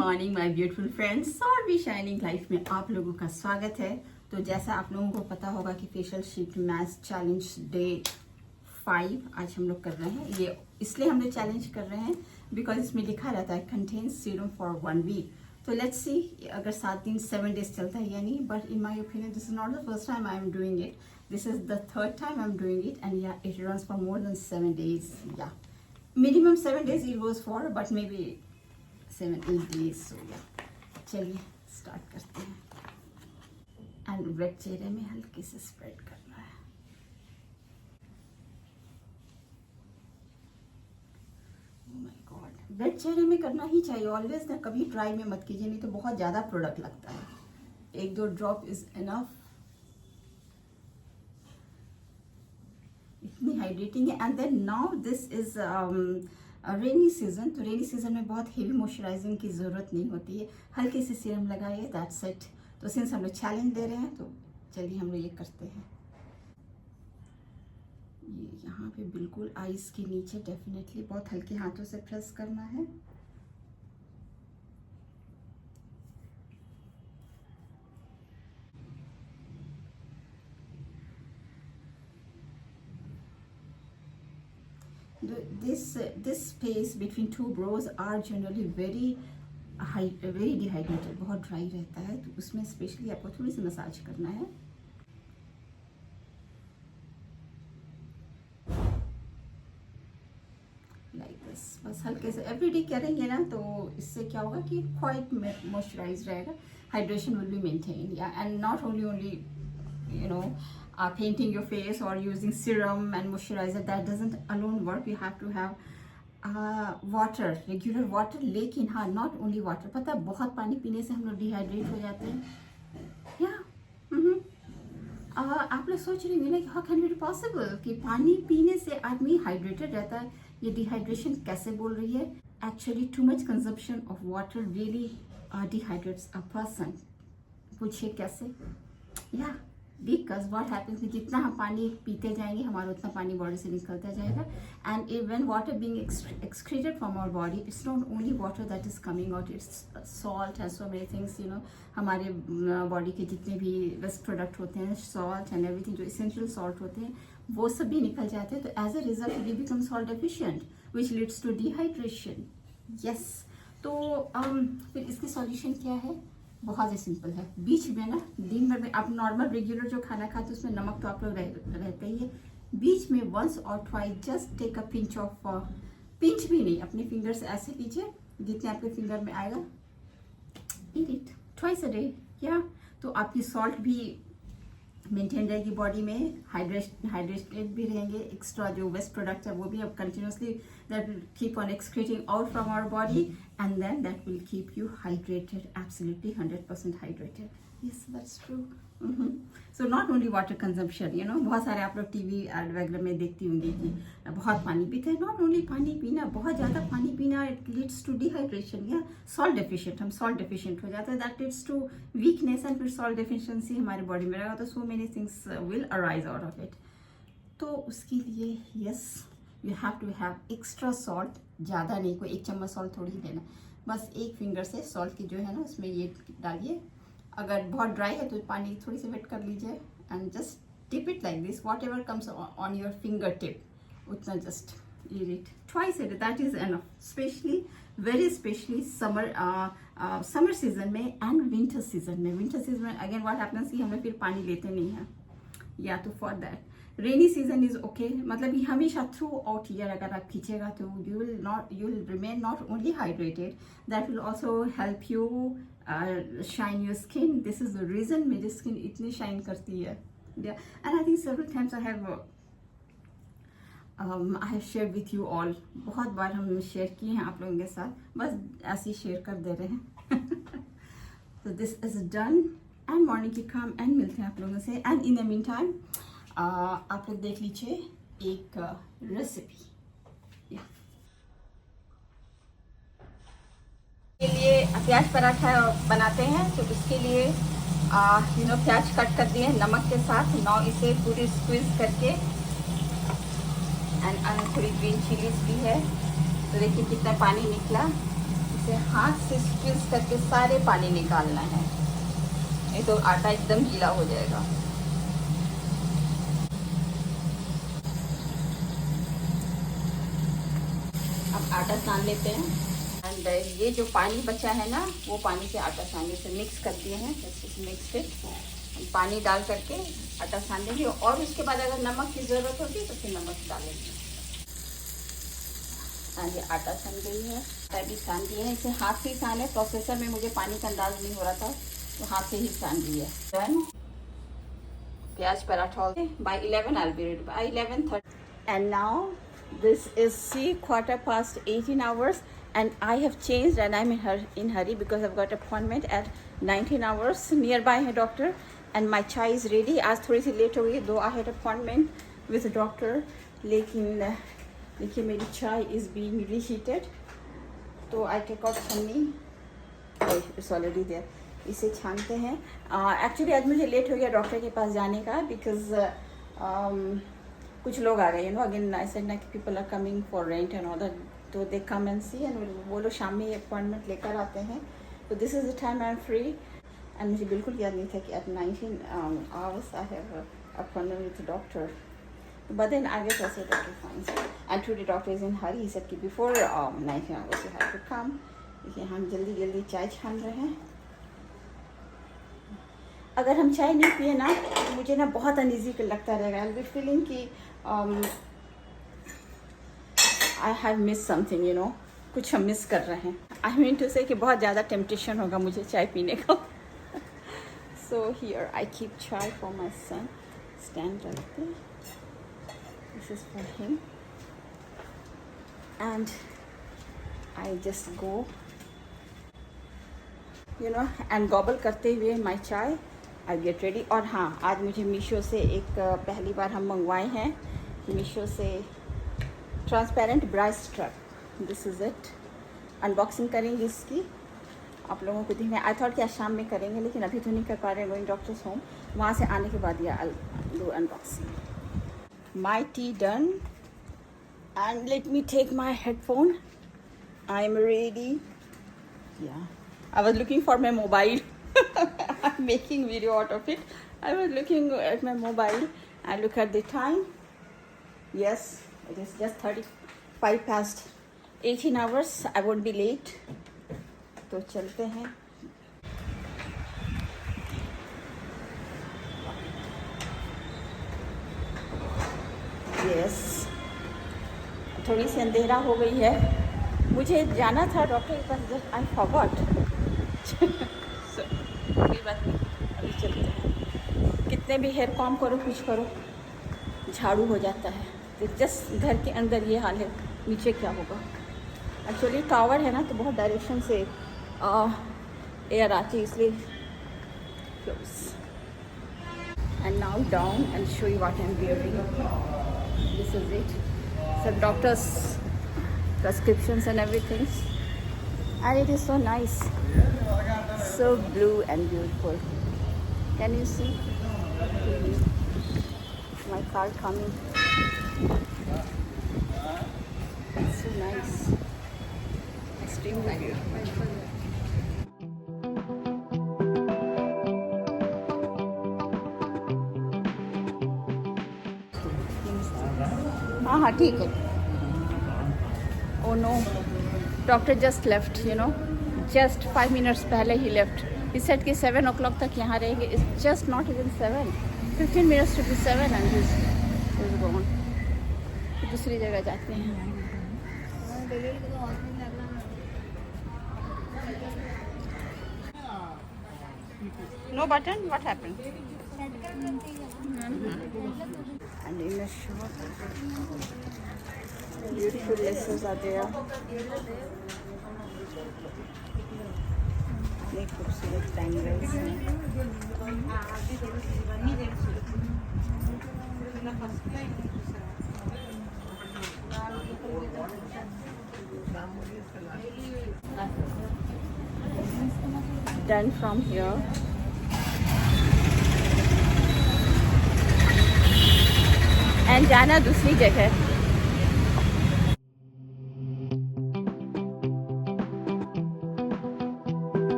Morning my beautiful friends, सॉल्वी shining life में आप लोगों का स्वागत है। तो जैसा आप लोगों को पता होगा कि फेशियल शीट मैस्क चैलेंज डे 5 आज हम लोग कर रहे हैं। ये इसलिए हम लोग चैलेंज कर रहे हैं बिकॉज इसमें लिखा रहता है कंटेन्स सीरम फॉर 1 वीक। तो लेट्स सी अगर 7 दिन 7 डेज चलता है या नहीं। But in my opinion this is not the first time I am doing it, this is the third time I am doing it and या it runs for more than 7 days. या minimum 7 days it goes for, but maybe 7-8 days. So yeah, चलिए start करते हैं। And wait चेहरे में हल्के से spread करना है। Oh my God, वेट चेहरे में करना ही चाहिए ऑलवेज ना, कभी ड्राई में मत कीजिए, नहीं तो बहुत ज़्यादा प्रोडक्ट लगता है। 1-2 ड्रॉप इज इनफ। इतनी हाइड्रेटिंग है। And then now this is rainy season, तो रेनी सीजन में बहुत हेवी मॉइस्चराइजिंग की ज़रूरत नहीं होती है, हल्के से सीरम लगाइए, दैट्स इट। तो सिंस हम लोग चैलेंज दे रहे हैं तो चलिए हम लोग ये करते हैं। ये यहाँ पे बिल्कुल आइज के नीचे डेफिनेटली बहुत हल्के हाथों से प्रेस करना है। This space between 2 brows are generally very dehydrated, बहुत ड्राई रहता है, तो उसमें स्पेशली आपको थोड़ी सी मसाज करना है। लाइक दिस, बस हल्के से एवरीडे करेंगे ना तो इससे क्या होगा कि क्वाइट मॉइस्चराइज रहेगा, हाइड्रेशन विल बी मेंटेन। या and not only you know painting your face or using serum and moisturizer, that doesn't alone work. You have to have water, regular water। लेकिन हाँ, not only water, पता है बहुत पानी पीने से हम लोग डिहाइड्रेट हो जाते हैं। या आप लोग सोच रहे होंगे कि हाउ कैन इट पॉसिबल कि पानी पीने से आदमी हाइड्रेटेड रहता है, ये डिहाइड्रेशन कैसे बोल रही है। Actually too much consumption of water really dehydrates a person. पूछिए कैसे। या बिकॉज वॉट हैपन्स कि जितना हम पानी पीते जाएंगे हमारा उतना पानी बॉडी से निकलता जाएगा। And even water being excreted from our body, it's not only water that is coming out, it's salt and so many things. You know हमारे बॉडी के जितने भी वेस्ट प्रोडक्ट होते हैं, सॉल्ट एंड एवरीथिंग, जो इसेंशियल सॉल्ट होते हैं वो सब भी निकल जाते हैं। तो as a result we become salt deficient which leads to dehydration. Yes, तो फिर इसकी सॉल्यूशन क्या है? बहुत ही सिंपल है। बीच में ना दिन भर में आप नॉर्मल रेगुलर जो खाना खाते हैं उसमें नमक तो आप लोग रहते ही है। बीच में वंस और twice just take a pinch of, pinch भी नहीं, अपने फिंगर से ऐसे लीजिए जितने आपके फिंगर में आएगा। ईट इट ट्वाइस अ डे। या तो आपकी सॉल्ट भी मेंटेन रहेगी बॉडी में, हाइड्रेटेड भी रहेंगे। एक्स्ट्रा जो वेस्ट प्रोडक्ट है वो भी अब continuously that will keep on excreting out from our body and then that will keep you hydrated, absolutely 100% hydrated. Yes, that's true. So not only water consumption, you know बहुत सारे आप लोग TV ad वगैरह में देखती होंगी कि बहुत पानी पीते हैं। नॉट ओनली पानी पीना, बहुत ज़्यादा पानी पीना इट लीड्स टू डिहाइड्रेशन या सॉल्ट डेफिशिएंट। हम सॉल्ट डेफिशिएंट हो जाते हैं, that leads to weakness and फिर सॉल्ट डेफिशिएंसी हमारी बॉडी में रहेगा तो so many things will arise out of it. तो उसके लिए yes you have to have extra salt, ज़्यादा नहीं, कोई 1 चम्मच सॉल्ट थोड़ी ही लेना, बस एक फिंगर से सॉल्ट की जो है ना उसमें ये डालिए। अगर बहुत ड्राई है तो पानी थोड़ी सी वेट कर लीजिए and just tip it like this, whatever comes on your finger tip उतना just eat it twice it, that is enough. Specially very specially summer season में एंड विंटर सीजन में। Winter season में again what happens कि हम लोग फिर पानी लेते नहीं हैं, या तो for that rainy season is okay. मतलब ये हमेशा थ्रू आउट ईयर अगर आप खींचेगा तो you will remain not only hydrated, that will also help you shine your skin. This is the reason मेरी स्किन इतनी शाइन करती है। And I think several times I have share with you all, बहुत बार हम share किए हैं आप लोगों के साथ, बस ऐसे ही शेयर कर दे रहे हैं। तो this is done and morning की काम एंड मिलते हैं आप लोगों से। And in the mean time आप लोग देख लीजिए एक रेसिपी। के लिए प्याज पराठा बनाते हैं, तो इसके लिए प्याज कट कर दिए नमक के साथ। नाउ इसे पूरी स्क्वीज करके एंड थोड़ी ग्रीन चिलीज भी है, तो देखिए कितना पानी निकला। इसे हाथ से स्क्वीज करके सारे पानी निकालना है, नहीं तो आटा एकदम गीला हो जाएगा। अब आटा सान लेते हैं। एंड ये जो पानी बचा है ना, वो पानी से आटा सानने से मिक्स कर दिए हैं। मिक्स इट, पानी डाल करके आटा सान लेंगे, और उसके बाद अगर नमक की ज़रूरत होगी तो फिर नमक डालेंगे। एंड ये आटा सान गई है, आटा भी सान दिए है। इसे हाथ से ही साने, प्रोसेसर में मुझे पानी का अंदाज नहीं हो रहा था तो हाथ से ही सान दिया। देन प्याज paratha by 11 I'll be ready by 11:30. And now this is 18 hours and I have changed and I'm in hurry because I've got appointment at 19 hours nearby है doctor, and my chai is ready. आज थोड़ी सी late हो गई, though I had appointment with the doctor, लेकिन देखिए मेरी चाय is being reheated, तो I take out honey, it's already there. इसे छानते हैं। एक्चुअली आज मुझे लेट हो गया डॉक्टर के पास जाने का, बिकॉज कुछ लोग आ गए, you know, again I said ना कि people are coming for rent and all that, तो they come and C, and वो लोग शाम में अपॉइंटमेंट लेकर आते हैं, तो this is the time I am free. And मुझे बिल्कुल याद नहीं था कि at 19 hours I have appointment with doctor, but then I guess I said okay fine, and today doctor is in hurry, he said कि before 19 hours you have to come। देखिए हम जल्दी जल्दी चाय छान रहे हैं। अगर हम चाय नहीं पिए ना तो मुझे ना बहुत अनईजी लगता रहेगा, आई बी फीलिंग कि I have miss something, you know, कुछ हम मिस कर रहे हैं। आई मीन टू से कि बहुत ज़्यादा टेम्पटेशन होगा मुझे चाय पीने का। सो हियर आई कीप चाय फॉर माई सन, स्टैंड रखते, this is for him, and I just go, you know, and gobble करते हुए माई चाय आई गेट रेडी। और हाँ, आज मुझे मीशो से एक पहली बार हम मंगवाए हैं, मीशो से transparent Bryce स्ट्रप, this is it. Unboxing करेंगे इसकी, आप लोगों को दिखेंगे। आई थॉट कि आज शाम में करेंगे, लेकिन अभी तो नहीं कर पा रहे, गोइंग डॉक्टर्स होम, वहाँ से आने के बाद yeah I do unboxing. My tea done, and let me take my headphone, I am ready. Yeah I was looking for my mobile. I'm making video out of it. I was looking at my mobile and look at the time. Yes, it is just 35 past 18 hours. I won't be late. तो चलते हैं। Yes, थोड़ी सी अंधेरा हो गई है, मुझे जाना था डॉक्टर के पास, जस्ट आई फॉरगॉट। कोई बात नहीं, अभी चलते हैं। कितने भी हेयर कॉम करो, कुछ करो, झाड़ू हो जाता है, तो जस्ट घर के अंदर ये हाल है, नीचे क्या होगा। एक्चुअली टावर है ना, तो बहुत डायरेक्शन से एयर आती है, इसलिए close. And now down and show you what I am wearing, this is it, सब doctors prescriptions and everything, and it is so nice, so blue and beautiful. Can you see my car coming? It's so nice, extremely beautiful. हाँ ठीक है। Oh no, doctor just left, you know, just 5 minutes पहले ही left. He said कि 7 o'clock तक यहाँ रहेंगे. It's just not even 7. 15 minutes to be 7 and he's gone. दूसरी जगह जाते हैं। No button? What happened? And in a shop, beautiful laces are there. ये खूबसूरत बैंगल्स हैं। Done from here. And जाना दूसरी जगह।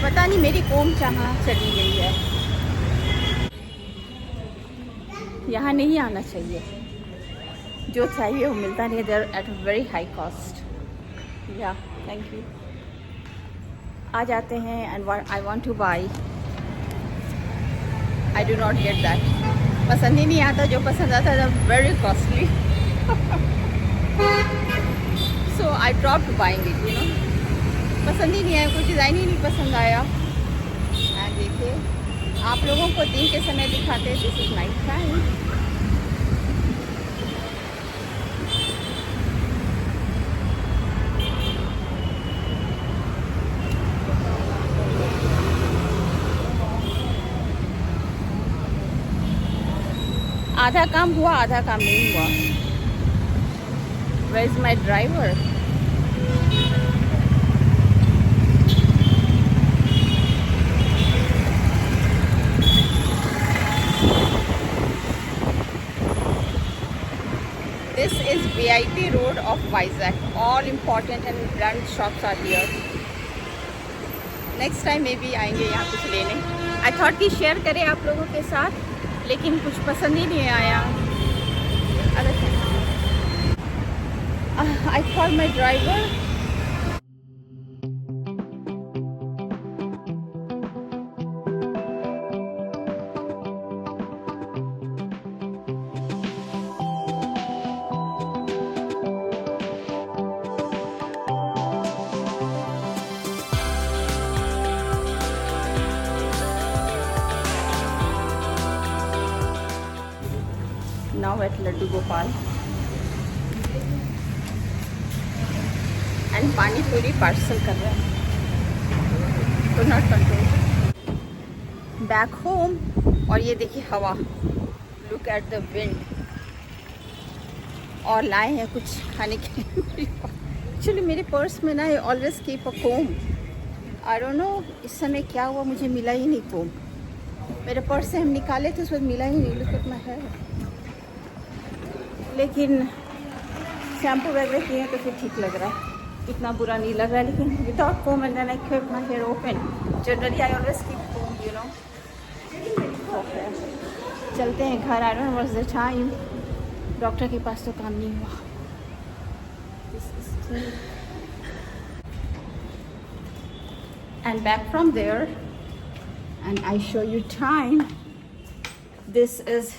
पता नहीं मेरी कोम कहाँ चली गई है। यहाँ नहीं आना चाहिए, जो चाहिए वो मिलता नहीं। There at a very high cost. Yeah thank you. आ जाते हैं and I want to buy. I do not get that. पसंद ही नहीं आता, जो पसंद आता है very costly. So I dropped buying it, you know. पसंद ही नहीं आया, कुछ डिज़ाइन ही नहीं पसंद आया। एंड देखिए, आप लोगों को दिन के समय दिखाते हैं, दिस इज नाइट टाइम। आधा काम हुआ, आधा काम नहीं हुआ। Where is my driver? This is VIP Road of Vizag. All important and brand shops are here. Next time maybe आएंगे यहाँ कुछ लेने। I thought कि शेयर करें आप लोगों के साथ, लेकिन कुछ पसंद ही नहीं आया। I called my driver. Now at Laddu Gopal and Pani Puri parcel कर रहे हैं, तो नॉट कंट्रोल। Back home. और ये देखिए हवा, लुक एट द विंड। और लाए हैं कुछ खाने के लिए। एक्चुअली मेरे पर्स में ना always keep a comb. I don't know इस समय क्या हुआ, मुझे मिला ही नहीं कोम। मेरे पर्स से हम निकाले थे, उसमें मिला ही नहीं। Look at my hair. लेकिन शैम्पू वगैरह किए तो फिर ठीक लग रहा है, इतना बुरा नहीं लग रहा है। लेकिन without comb and then I keep my hair open. Generally I always keep comb, you know. चलते हैं घर। I don't know what's the time. Doctor के पास तो काम नहीं हुआ। And back from there and I show you time. This is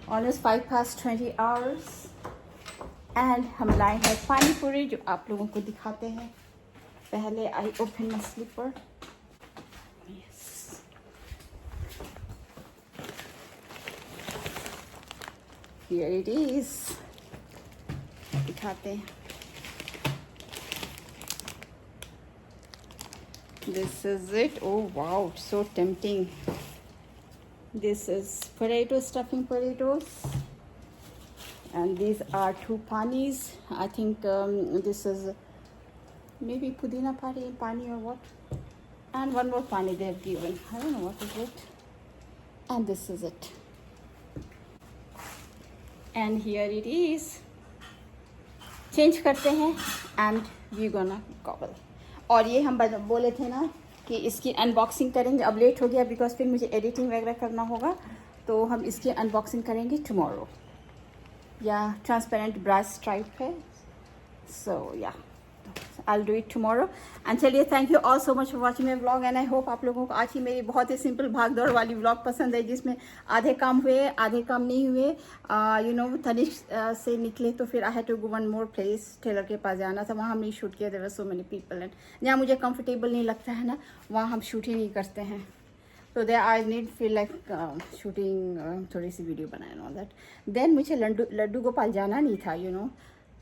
almost 5:20 hours and हम लाए हैं पानी पूरी, जो आप लोगों को दिखाते हैं। पहले I open my slipper. Yes, here it is. दिखाते हैं। This is it. Oh wow, so tempting. This is potato stuffing potatoes, and these are 2 panis. I think this is maybe pudina pani or what, and one more pani they have given. I don't know what is it. And this is it. And here it is. Change करते हैं and we gonna gobble. और ये हम बोले थे ना कि इसकी अनबॉक्सिंग करेंगे। अब लेट हो गया बिकॉज फिर मुझे एडिटिंग वगैरह करना होगा, तो हम इसकी अनबॉक्सिंग करेंगे टुमारो। या ट्रांसपेरेंट ब्रास स्ट्राइप है, सो या I do it tomorrow. And चलिए, thank you all so much for watching my vlog. And I hope आप लोगों को आज ही मेरी बहुत ही सिंपल भाग दौड़ वाली व्लॉग पसंद है, जिसमें आधे काम हुए आधे काम नहीं हुए। यू नो, तनिष्क से निकले तो फिर I had to go one more place. Tailor के पास जाना था, वहाँ हमने शूट किया। There were so many people and जहाँ मुझे कंफर्टेबल नहीं लगता है ना, वहाँ हम शूट ही नहीं करते हैं। तो there I need feel like shooting, थोड़ी सी वीडियो बनाए ऑल दैट। देन मुझे लड्डू गोपाल जाना नहीं था, यू नो।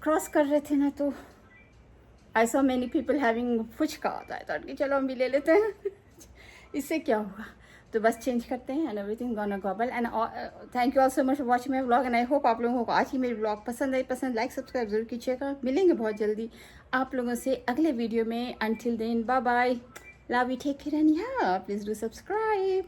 क्रॉस कर रहे थे ना, तो I saw many people having phuchka. I thought कि चलो हम भी ले लेते हैं। इससे क्या होगा, तो बस चेंज करते हैं and everything gonna gobble. And thank you all so much for watching my vlog. And I hope आप लोगों को आज ही मेरी व्लॉग पसंद आई। लाइक सब्सक्राइब जरूर कीजिएगा। मिलेंगे बहुत जल्दी आप लोगों से अगले वीडियो में। Until then, bye bye, love you, take care and yeah please do subscribe.